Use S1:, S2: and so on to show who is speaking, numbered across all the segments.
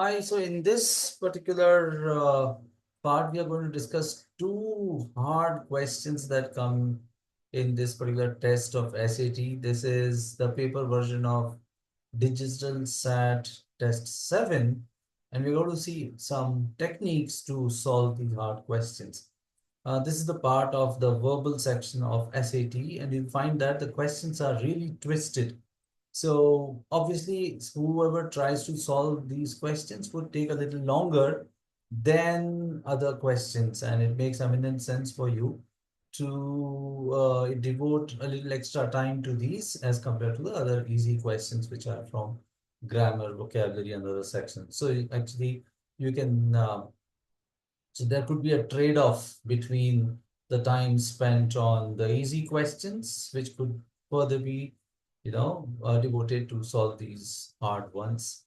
S1: Hi, so in this particular part, we are going to discuss two hard questions that come in this particular test of SAT. This is the paper version of Digital SAT Test 7, and we're going to see some techniques to solve the hard questions. This is the part of the verbal section of SAT, and you'll find that the questions are really twisted. So obviously, whoever tries to solve these questions would take a little longer than other questions, and it makes eminent sense for you to devote a little extra time to these as compared to the other easy questions, which are from grammar, vocabulary, and other sections. So actually, you can so there could be a trade-off between the time spent on the easy questions, which could further be, devoted to solve these hard ones.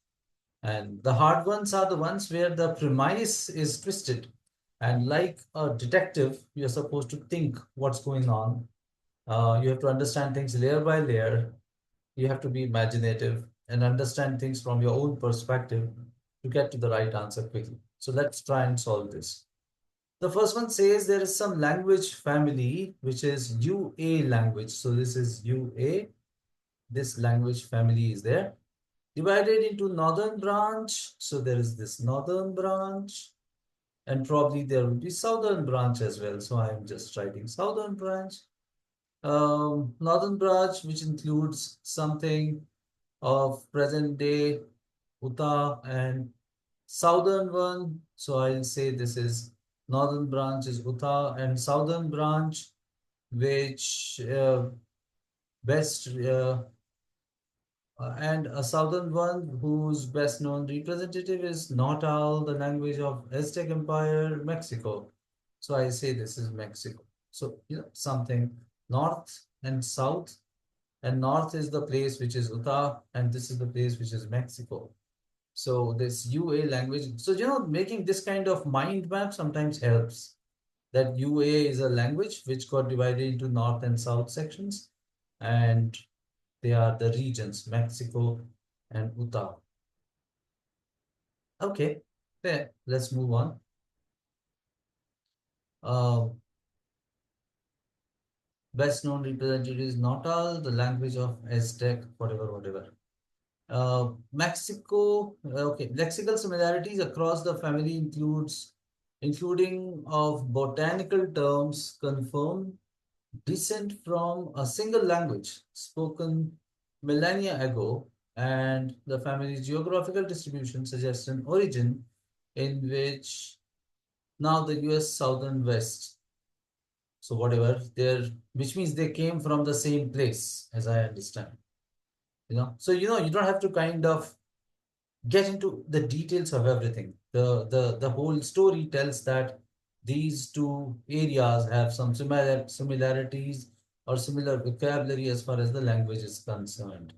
S1: And the hard ones are the ones where the premise is twisted. And like a detective, you're supposed to think what's going on. You have to understand things layer by layer. You have to be imaginative and understand things from your own perspective to get to the right answer quickly. So let's try and solve this. The first one says there is some language family which is UA language. So this is UA. This language family is there. Divided into northern branch. So there is this northern branch. And probably there will be southern branch as well. So I'm just writing southern branch. Northern branch, which includes something of present day Utah, and southern one. So I'll say this is northern branch is Utah, and southern branch, which best and a southern one whose best known representative is Nahuatl, the language of Aztec Empire, Mexico. So I say this is Mexico. So something north and south, and north is the place which is Utah, and this is the place which is Mexico. So this UA language, so making this kind of mind map sometimes helps. That UA is a language which got divided into north and south sections, and they are the regions, Mexico and Utah. Okay, fair. Let's move on. Uh, Best known representative is Nahuatl, the language of Aztec, whatever. Mexico, okay, lexical similarities across the family including of botanical terms confirm descent from a single language spoken millennia ago, and the family's geographical distribution suggests an origin in which now the US southern west. So whatever there, which means they came from the same place, as I understand. So you don't have to kind of get into the details of everything. The whole story tells that these two areas have some similarities or similar vocabulary as far as the language is concerned.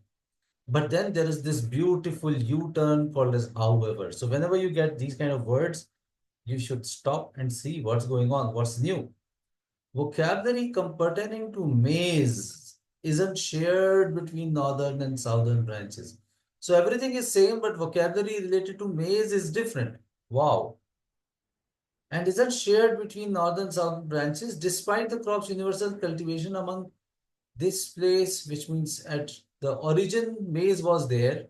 S1: But then there is this beautiful U-turn called as however. So whenever you get these kind of words, you should stop and see what's going on, what's new. Vocabulary pertaining to maize isn't shared between northern and southern branches. So everything is same, but vocabulary related to maize is different. Wow. And isn't shared between northern and southern branches despite the crop's universal cultivation among this place, which means at the origin maize was there,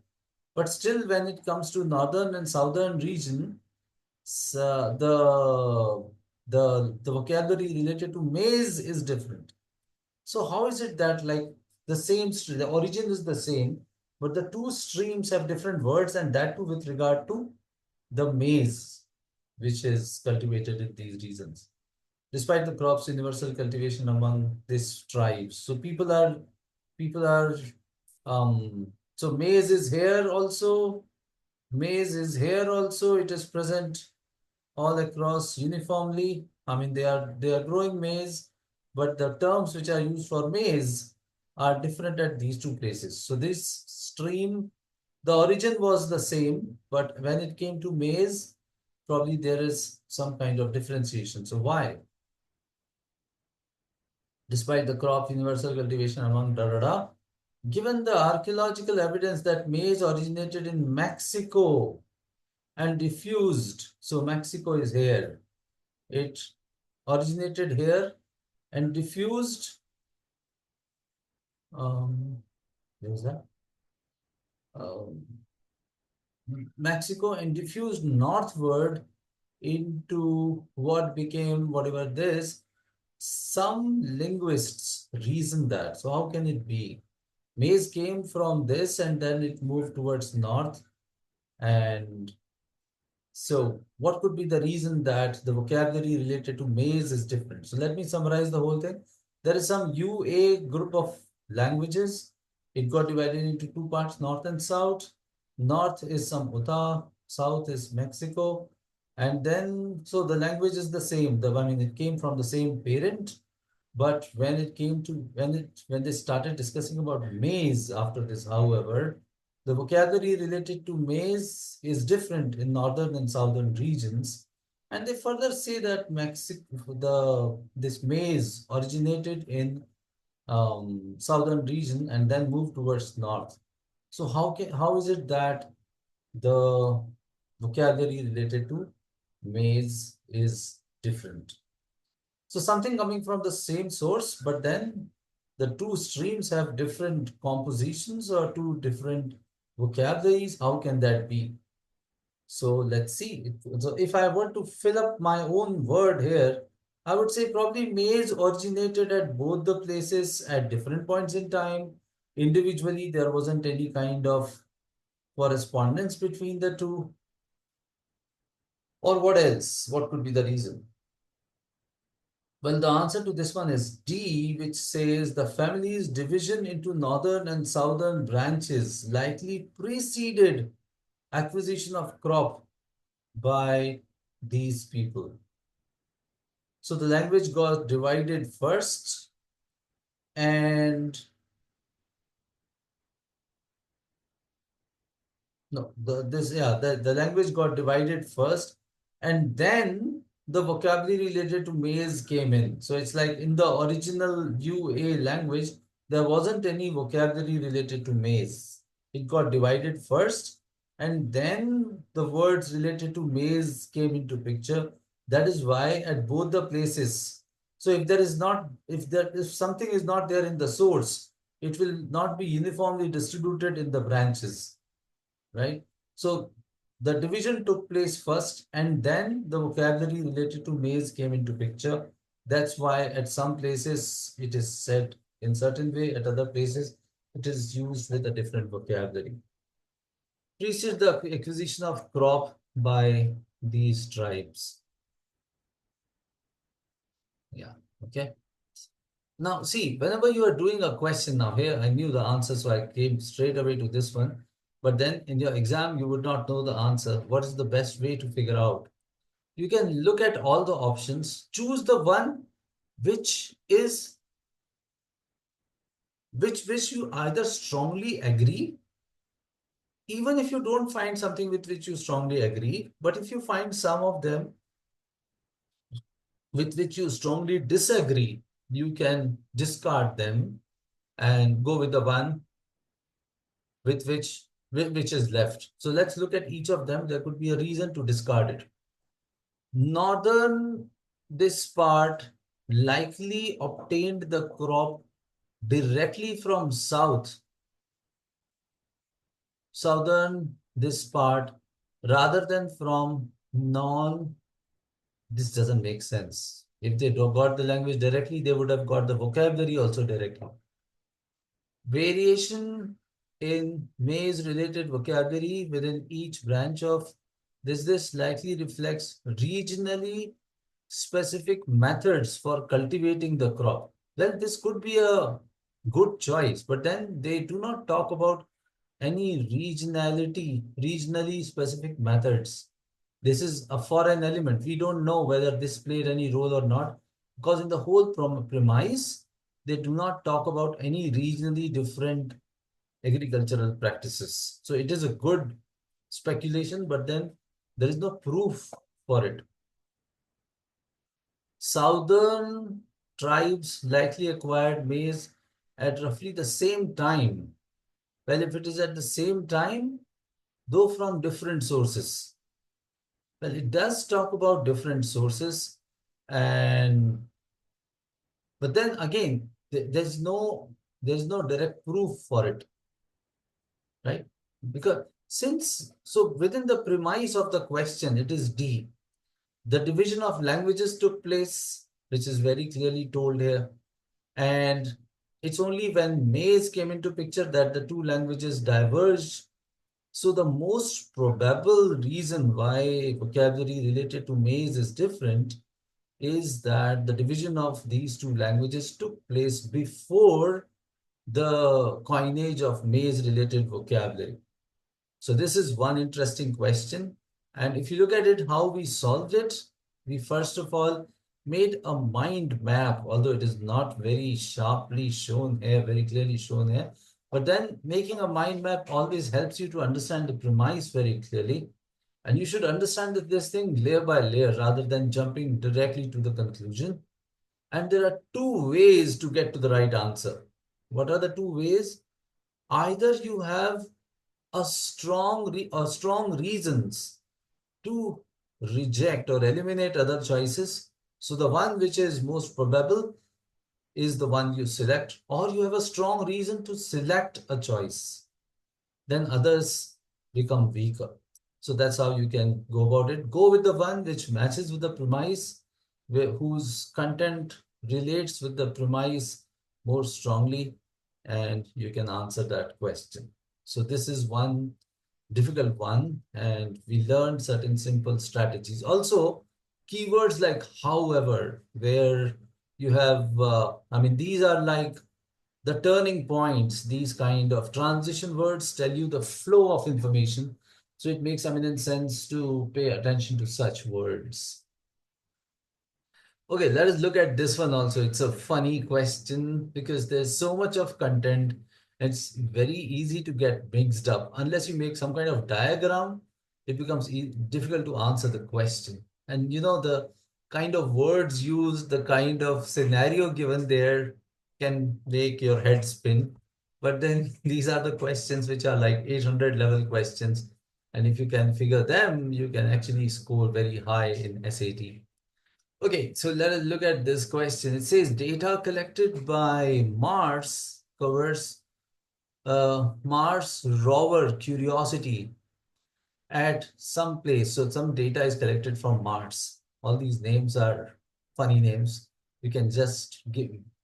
S1: but still when it comes to northern and southern region, the vocabulary related to maize is different. So how is it that like the origin is the same, but the two streams have different words, and that too with regard to the maize, which is cultivated in these regions, despite the crop's universal cultivation among these tribes. So people are so maize is here also. Maize is here also. It is present all across uniformly. I mean, they are growing maize, but the terms which are used for maize are different at these two places. So this stream, the origin was the same, but when it came to maize, probably there is some kind of differentiation. So why? Despite the crop universal cultivation among da da da, given the archaeological evidence that maize originated in Mexico, and diffused. So Mexico is here. It originated here and diffused. Where's that? Um, Mexico and diffused northward into what became whatever this. Some linguists reason that. So how can it be? Maize came from this and then it moved towards north. And so what could be the reason that the vocabulary related to maize is different? So let me summarize the whole thing. There is some UA group of languages. It got divided into two parts, north and south. North is some Utah, south is Mexico. And then, so the language is the same. I mean, it came from the same parent. But when it came to when they started discussing about maize after this, however, the vocabulary related to maize is different in northern and southern regions. And they further say that this maize originated in southern region and then moved towards north. So how is it that the vocabulary related to maize is different? So something coming from the same source, but then the two streams have different compositions or two different vocabularies. How can that be? So let's see. So if I were to fill up my own word here, I would say probably maize originated at both the places at different points in time. Individually, there wasn't any kind of correspondence between the two. Or what else? What could be the reason? Well, the answer to this one is D, which says the family's division into northern and southern branches likely preceded acquisition of crop by these people. So the language got divided first, and no, the language got divided first, and then the vocabulary related to maize came in. So it's like in the original UA language, there wasn't any vocabulary related to maize. It got divided first, and then the words related to maize came into picture. That is why at both the places. So if something is not there in the source, it will not be uniformly distributed in the branches, right? So the division took place first, and then the vocabulary related to maize came into picture. That's why at some places it is said in certain way, at other places it is used with a different vocabulary. Precede the acquisition of crop by these tribes. Yeah, okay. Now, see, whenever you are doing a question now here, I knew the answer, so I came straight away to this one. But then in your exam, you would not know the answer. What is the best way to figure out? You can look at all the options, choose the one which is which you either strongly agree, even if you don't find something with which you strongly agree, but if you find some of them with which you strongly disagree, you can discard them and go with the one which is left. So let's look at each of them. There could be a reason to discard it. Northern, this part likely obtained the crop directly from south. Southern, this part, rather than from non. This doesn't make sense. If they got the language directly, they would have got the vocabulary also directly. Variation in maize-related vocabulary within each branch of this likely reflects regionally specific methods for cultivating the crop. Well, this could be a good choice, but then they do not talk about any regionally specific methods. This is a foreign element. We don't know whether this played any role or not, because in the whole premise, they do not talk about any regionally different agricultural practices. So it is a good speculation, but then there is no proof for it. Southern tribes likely acquired maize at roughly the same time. Well, if it is at the same time, though from different sources. Well, it does talk about different sources, and but then again, there's no direct proof for it, right? Because since so within the premise of the question, it is D. The division of languages took place, which is very clearly told here, and it's only when maize came into picture that the two languages diverged. So the most probable reason why vocabulary related to maize is different is that the division of these two languages took place before the coinage of maize related vocabulary. So this is one interesting question. And if you look at it, how we solved it, we first of all made a mind map, although it is not very sharply shown here, very clearly shown here. But then making a mind map always helps you to understand the premise very clearly. And you should understand this thing layer by layer rather than jumping directly to the conclusion. And there are two ways to get to the right answer. What are the two ways? Either you have strong reasons to reject or eliminate other choices. So the one which is most probable is the one you select, or you have a strong reason to select a choice. Then others become weaker. So that's how you can go about it. Go with the one which matches with the premise, whose content relates with the premise more strongly, and you can answer that question. So this is one difficult one, and we learned certain simple strategies. Also, keywords like however, where you have, these are like the turning points. These kind of transition words tell you the flow of information. So it makes eminent sense to pay attention to such words. Okay, let us look at this one also. It's a funny question because there's so much of content. It's very easy to get mixed up. Unless you make some kind of diagram, it becomes difficult to answer the question. And the kind of words used, the kind of scenario given there can make your head spin. But then these are the questions which are like 800 level questions. And if you can figure them, you can actually score very high in SAT. Okay, so let us look at this question. It says data collected by Mars covers Mars rover Curiosity at some place. So some data is collected from Mars. All these names are funny names. You can just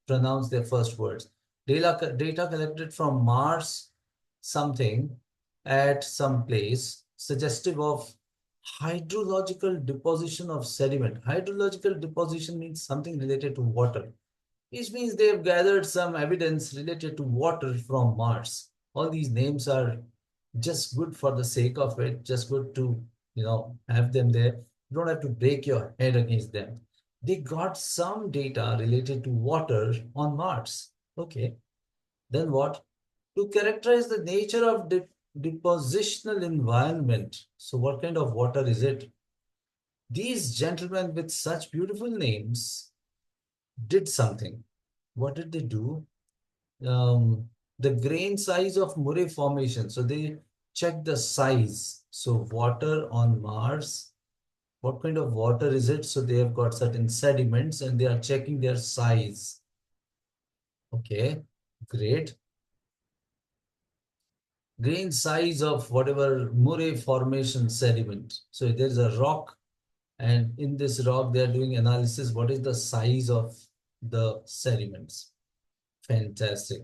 S1: pronounce their first words. Data collected from Mars something at some place, suggestive of hydrological deposition of sediment. Hydrological deposition means something related to water, which means they've gathered some evidence related to water from Mars. All these names are just good for the sake of it, just good to, have them there. You don't have to break your head against them. They got some data related to water on Mars. Okay, then what? To characterize the nature of depositional environment. So what kind of water is it? These gentlemen with such beautiful names did something. What did they do? The grain size of Murray formation. So they checked the size. So water on Mars, what kind of water is it? So they have got certain sediments and they are checking their size. Okay, great. Grain size of whatever Murray formation sediment. So there's a rock, and in this rock, they are doing analysis. What is the size of the sediments? Fantastic.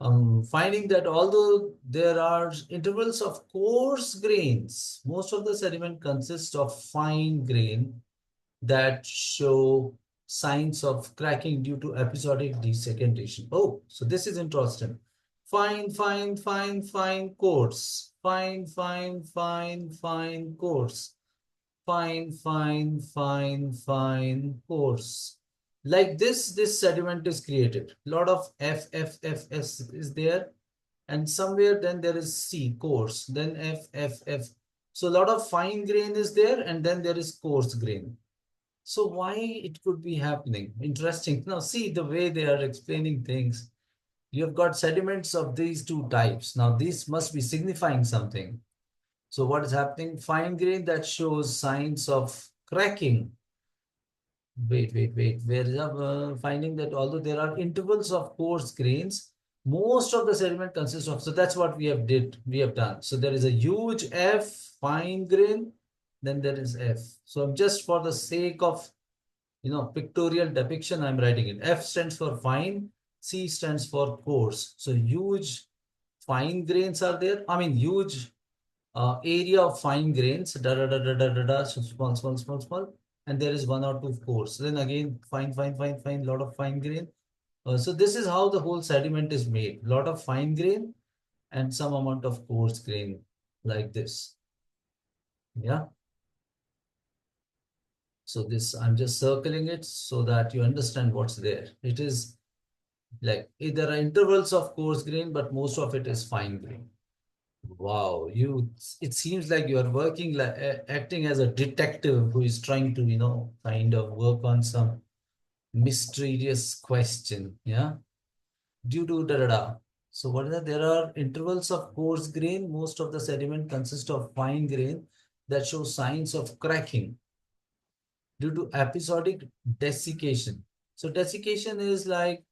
S1: Finding that although there are intervals of coarse grains, most of the sediment consists of fine grain that show signs of cracking due to episodic desegmentation. Oh, so this is interesting. Fine, fine, fine, fine, coarse. Fine, fine, fine, fine, coarse. Fine, fine, fine, fine, coarse. Like this sediment is created. A lot of FFFS is there. And somewhere then there is C, coarse. Then FFF. So a lot of fine grain is there, and then there is coarse grain. So why it could be happening? Interesting. Now see the way they are explaining things. You have got sediments of these two types. Now these must be signifying something. So what is happening? Fine grain that shows signs of cracking. Wait. Where is finding that although there are intervals of coarse grains, most of the sediment consists of. So that's what we have done. So there is a huge F fine grain, then there is F. So just for the sake of pictorial depiction, I'm writing it. F stands for fine, C stands for coarse. So huge fine grains are there. I mean huge area of fine grains, so small, and there is one or two coarse. Then again, fine, lot of fine grain. So this is how the whole sediment is made. Lot of fine grain and some amount of coarse grain like this. Yeah. So this, I'm just circling it so that you understand what's there. It is like there are intervals of coarse grain, but most of it is fine grain. Wow, it seems like you are working like acting as a detective who is trying to, kind of work on some mysterious question. Yeah. Due to da da da. So what is that? There are intervals of coarse grain. Most of the sediment consists of fine grain that show signs of cracking due to episodic desiccation. So desiccation is like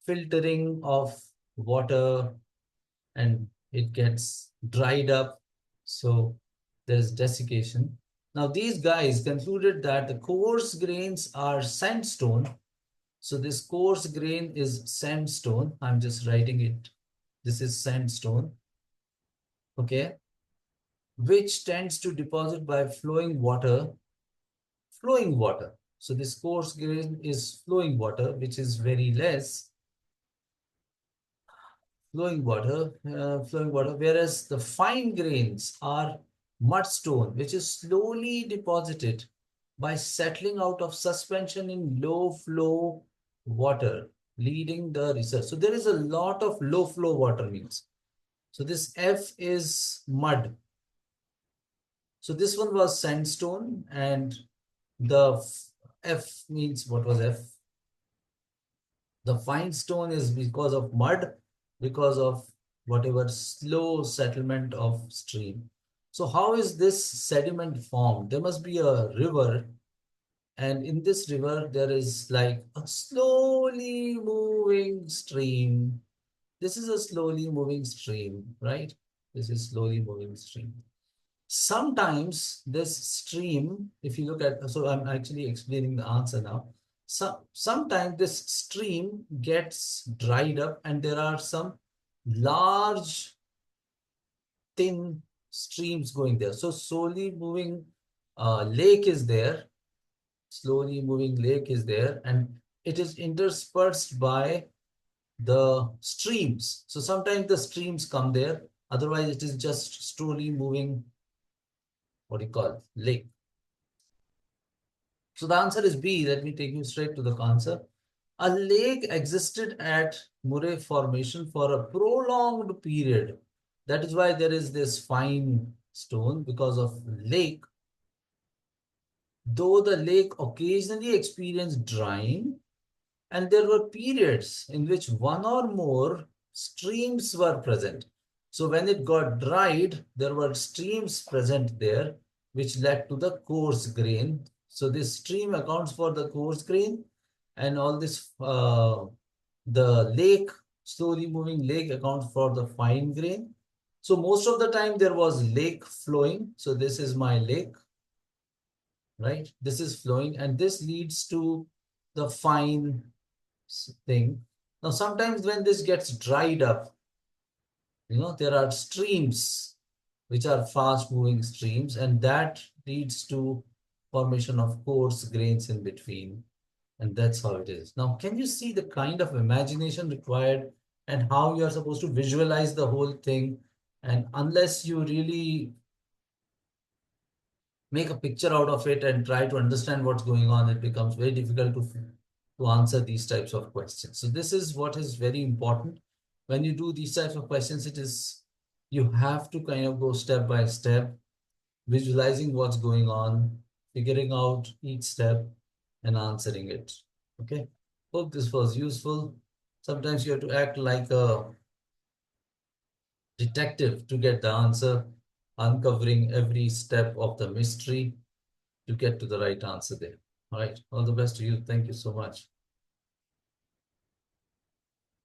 S1: filtering of water and it gets dried up. So there is desiccation. Now, these guys concluded that the coarse grains are sandstone. So this coarse grain is sandstone. I'm just writing it. This is sandstone, okay, which tends to deposit by flowing water. Flowing water. So this coarse grain is flowing water, which is very less flowing water, whereas the fine grains are mudstone, which is slowly deposited by settling out of suspension in low flow water, leading the research. So there is a lot of low flow water means. So this F is mud. So this one was sandstone, and the F means what was F? The fine stone is because of mud, because of whatever slow settlement of stream. So how is this sediment formed? There must be a river, and in this river there is like a slowly moving stream. This is a slowly moving stream, right? This is slowly moving stream. Sometimes this stream, if you look at, so I'm actually explaining the answer now. Sometimes this stream gets dried up and there are some large, thin streams going there. So slowly moving lake is there, slowly moving lake is there, and it is interspersed by the streams. So sometimes the streams come there, otherwise it is just slowly moving, what do you call, lake. So the answer is B. Let me take you straight to the answer. A lake existed at Murray Formation for a prolonged period. That is why there is this fine stone because of lake. Though the lake occasionally experienced drying, and there were periods in which one or more streams were present. So when it got dried, there were streams present there, which led to the coarse grain. So this stream accounts for the coarse grain, and all this, the lake, slowly moving lake accounts for the fine grain. So most of the time there was lake flowing. So this is my lake, right? This is flowing, and this leads to the fine thing. Now, sometimes when this gets dried up, there are streams which are fast moving streams, and that leads to formation of coarse grains in between. And that's how it is. Now, can you see the kind of imagination required and how you are supposed to visualize the whole thing? And unless you really make a picture out of it and try to understand what's going on, it becomes very difficult to answer these types of questions. So this is what is very important. When you do these types of questions, you have to kind of go step by step, visualizing what's going on, figuring out each step and answering it. Okay. Hope this was useful. Sometimes you have to act like a detective to get the answer. uncovering every step of the mystery to get to the right answer there. All right. All the best to you. Thank you so much.